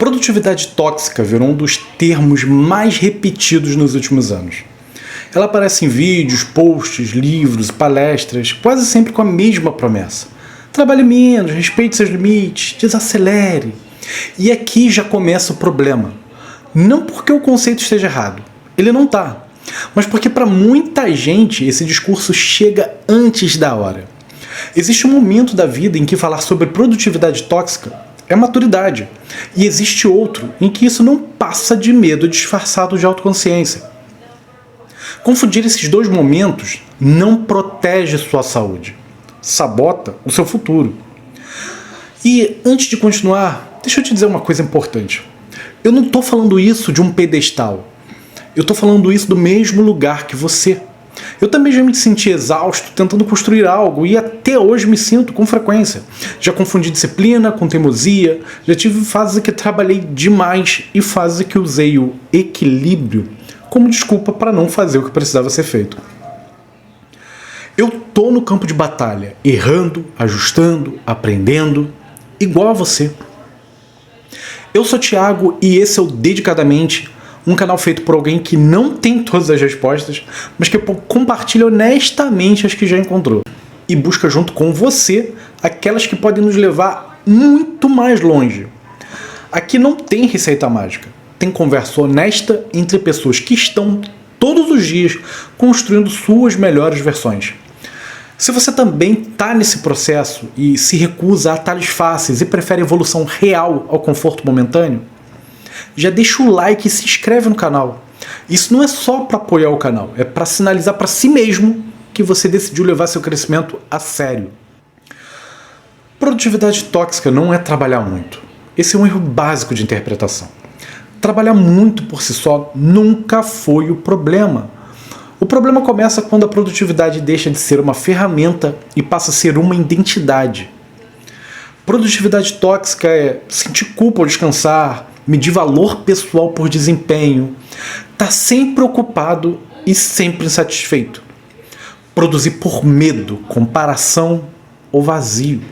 Produtividade tóxica virou um dos termos mais repetidos nos últimos anos. Ela aparece em vídeos, posts, livros, palestras, quase sempre com a mesma promessa. Trabalhe menos, respeite seus limites, desacelere. E aqui já começa o problema. Não porque o conceito esteja errado, ele não está, mas porque para muita gente esse discurso chega antes da hora. Existe um momento da vida em que falar sobre produtividade tóxica é maturidade, e existe outro em que isso não passa de medo disfarçado de autoconsciência. Confundir esses dois momentos não protege sua saúde, sabota o seu futuro. E antes de continuar, deixa eu te dizer uma coisa importante. Eu não estou falando isso de um pedestal. Eu estou falando isso do mesmo lugar que você. Eu também já me senti exausto tentando construir algo e até hoje me sinto com frequência. Já confundi disciplina com teimosia, já tive fases em que trabalhei demais e fases em que usei o equilíbrio como desculpa para não fazer o que precisava ser feito. Eu tô no campo de batalha, errando, ajustando, aprendendo, igual a você. Eu sou Thiago e esse é o Dedicadamente, um canal feito por alguém que não tem todas as respostas, mas que compartilha honestamente as que já encontrou. E busca junto com você aquelas que podem nos levar muito mais longe. Aqui não tem receita mágica. Tem conversa honesta entre pessoas que estão todos os dias construindo suas melhores versões. Se você também está nesse processo e se recusa a atalhos fáceis e prefere evolução real ao conforto momentâneo, já deixa o like e se inscreve no canal. Isso não é só para apoiar o canal, é para sinalizar para si mesmo que você decidiu levar seu crescimento a sério. Produtividade tóxica não é trabalhar muito. Esse é um erro básico de interpretação. Trabalhar muito por si só nunca foi o problema. O problema começa quando a produtividade deixa de ser uma ferramenta e passa a ser uma identidade. Produtividade tóxica é sentir culpa ao descansar, medir valor pessoal por desempenho, estar sempre ocupado e sempre insatisfeito. Produzir por medo, comparação ou vazio.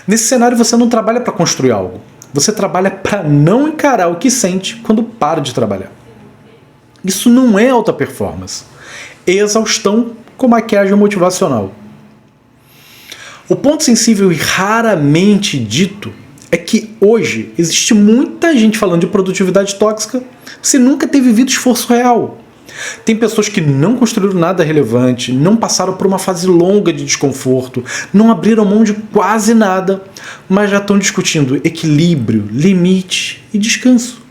Nesse cenário você não trabalha para construir algo, você trabalha para não encarar o que sente quando para de trabalhar. Isso não é alta performance, é exaustão com maquiagem motivacional. O ponto sensível e raramente dito é que hoje existe muita gente falando de produtividade tóxica se nunca ter vivido esforço real. Tem pessoas que não construíram nada relevante, não passaram por uma fase longa de desconforto, não abriram mão de quase nada, mas já estão discutindo equilíbrio, limite e descanso.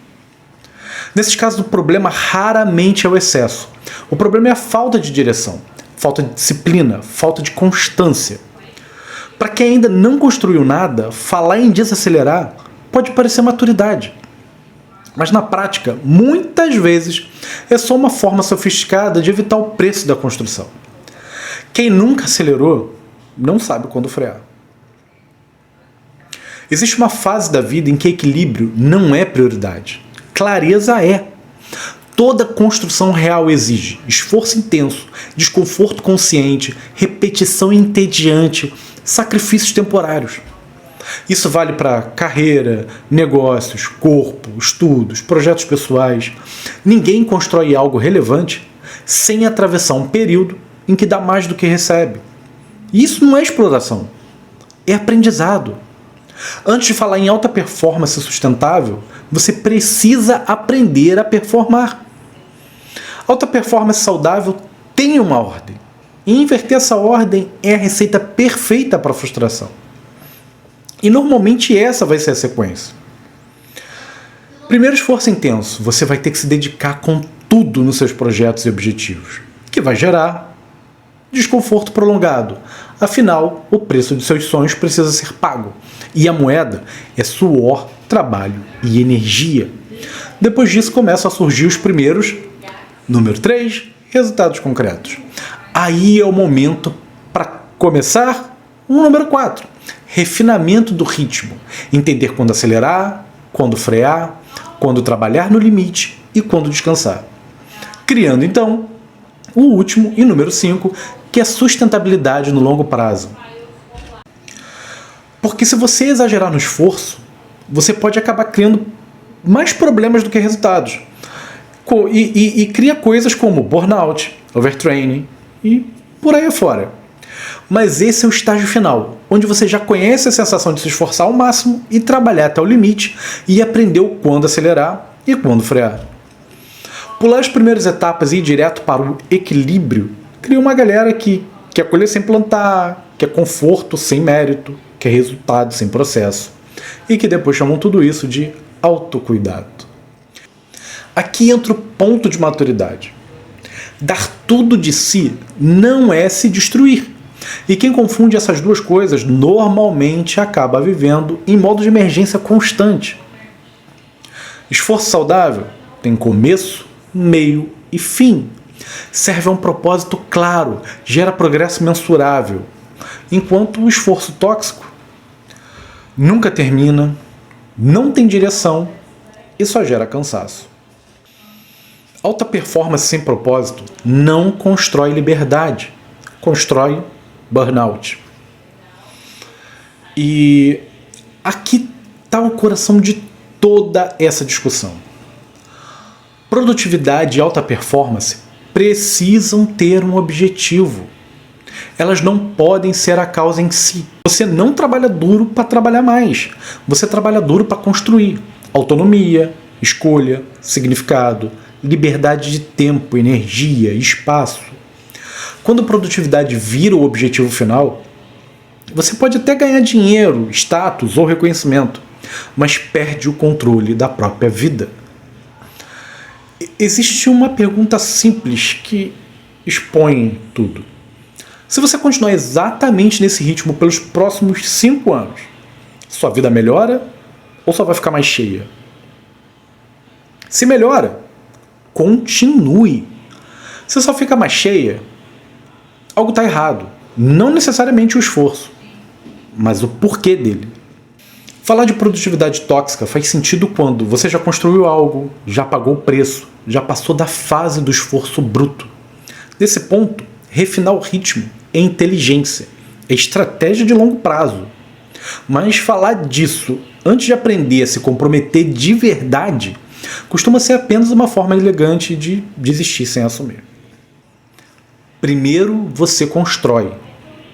Nesses casos, o problema raramente é o excesso. O problema é a falta de direção, falta de disciplina, falta de constância. Para quem ainda não construiu nada, falar em desacelerar pode parecer maturidade. Mas na prática, muitas vezes, é só uma forma sofisticada de evitar o preço da construção. Quem nunca acelerou, não sabe quando frear. Existe uma fase da vida em que equilíbrio não é prioridade. Clareza é. Toda construção real exige esforço intenso, desconforto consciente, repetição entediante, sacrifícios temporários. Isso vale para carreira, negócios, corpo, estudos, projetos pessoais. Ninguém constrói algo relevante sem atravessar um período em que dá mais do que recebe. E isso não é exploração, é aprendizado. Antes de falar em alta performance sustentável, você precisa aprender a performar. Alta performance saudável tem uma ordem. E inverter essa ordem é a receita perfeita para a frustração. E normalmente essa vai ser a sequência. Primeiro, esforço intenso. Você vai ter que se dedicar com tudo nos seus projetos e objetivos, que vai gerar desconforto prolongado. Afinal, o preço de seus sonhos precisa ser pago. E a moeda é suor, trabalho e energia. Depois disso começam a surgir os primeiros, número 3, resultados concretos. Aí é o momento para começar o número 4. Refinamento do ritmo. Entender quando acelerar, quando frear, quando trabalhar no limite e quando descansar. Criando, então, o último e número 5, que é sustentabilidade no longo prazo. Porque se você exagerar no esforço, você pode acabar criando mais problemas do que resultados. E cria coisas como burnout, overtraining e por aí afora. Mas esse é o estágio final, onde você já conhece a sensação de se esforçar ao máximo e trabalhar até o limite e aprendeu quando acelerar e quando frear. Pular as primeiras etapas e ir direto para o equilíbrio cria uma galera que quer colher sem plantar, quer conforto sem mérito, quer resultado sem processo e que depois chamam tudo isso de autocuidado. Aqui entra o ponto de maturidade. Dar tudo de si não é se destruir. E quem confunde essas duas coisas normalmente acaba vivendo em modo de emergência constante. Esforço saudável tem começo, meio e fim. Serve a um propósito claro, gera progresso mensurável. Enquanto o esforço tóxico nunca termina, não tem direção e só gera cansaço. Alta performance sem propósito não constrói liberdade, constrói burnout. E aqui está o coração de toda essa discussão. Produtividade e alta performance precisam ter um objetivo. Elas não podem ser a causa em si. Você não trabalha duro para trabalhar mais. Você trabalha duro para construir autonomia, escolha, significado, liberdade de tempo, energia, espaço. Quando a produtividade vira o objetivo final, você pode até ganhar dinheiro, status ou reconhecimento, mas perde o controle da própria vida. Existe uma pergunta simples que expõe tudo. Se você continuar exatamente nesse ritmo pelos próximos 5 anos, sua vida melhora ou só vai ficar mais cheia? Se melhora, continue. Se só fica mais cheia, algo está errado. Não necessariamente o esforço, mas o porquê dele. Falar de produtividade tóxica faz sentido quando você já construiu algo, já pagou o preço, já passou da fase do esforço bruto. Nesse ponto, refinar o ritmo é inteligência, é estratégia de longo prazo. Mas falar disso antes de aprender a se comprometer de verdade costuma ser apenas uma forma elegante de desistir sem assumir. Primeiro você constrói,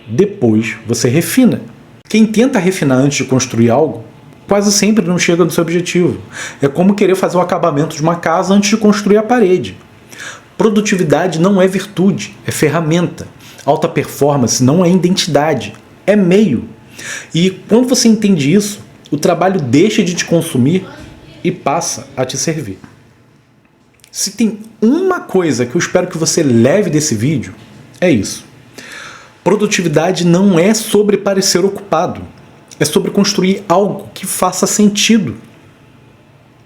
depois você refina. Quem tenta refinar antes de construir algo, quase sempre não chega no seu objetivo. É como querer fazer o acabamento de uma casa antes de construir a parede. Produtividade não é virtude, é ferramenta. Alta performance não é identidade, é meio. E quando você entende isso, o trabalho deixa de te consumir e passa a te servir. Se tem uma coisa que eu espero que você leve desse vídeo, é isso. Produtividade não é sobre parecer ocupado, é sobre construir algo que faça sentido.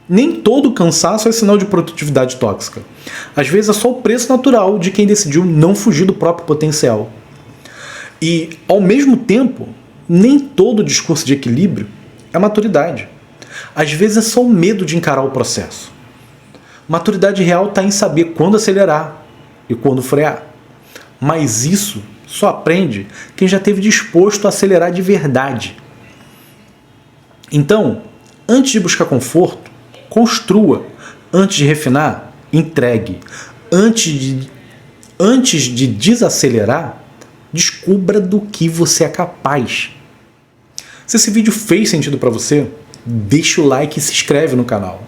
Nem todo cansaço é sinal de produtividade tóxica. Às vezes é só o preço natural de quem decidiu não fugir do próprio potencial. E, ao mesmo tempo, nem todo discurso de equilíbrio é maturidade. Às vezes é só o medo de encarar o processo. Maturidade real está em saber quando acelerar e quando frear. Mas isso só aprende quem já esteve disposto a acelerar de verdade. Então, antes de buscar conforto, construa. Antes de refinar, entregue. Antes de desacelerar, descubra do que você é capaz. Se esse vídeo fez sentido para você, deixa o like e se inscreve no canal.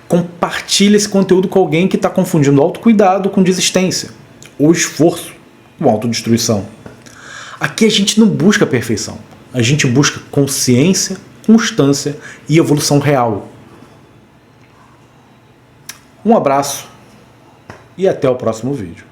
Compartilhe esse conteúdo com alguém que está confundindo autocuidado com desistência, ou esforço com autodestruição. Aqui a gente não busca perfeição, a gente busca consciência, constância e evolução real. Um abraço e até o próximo vídeo.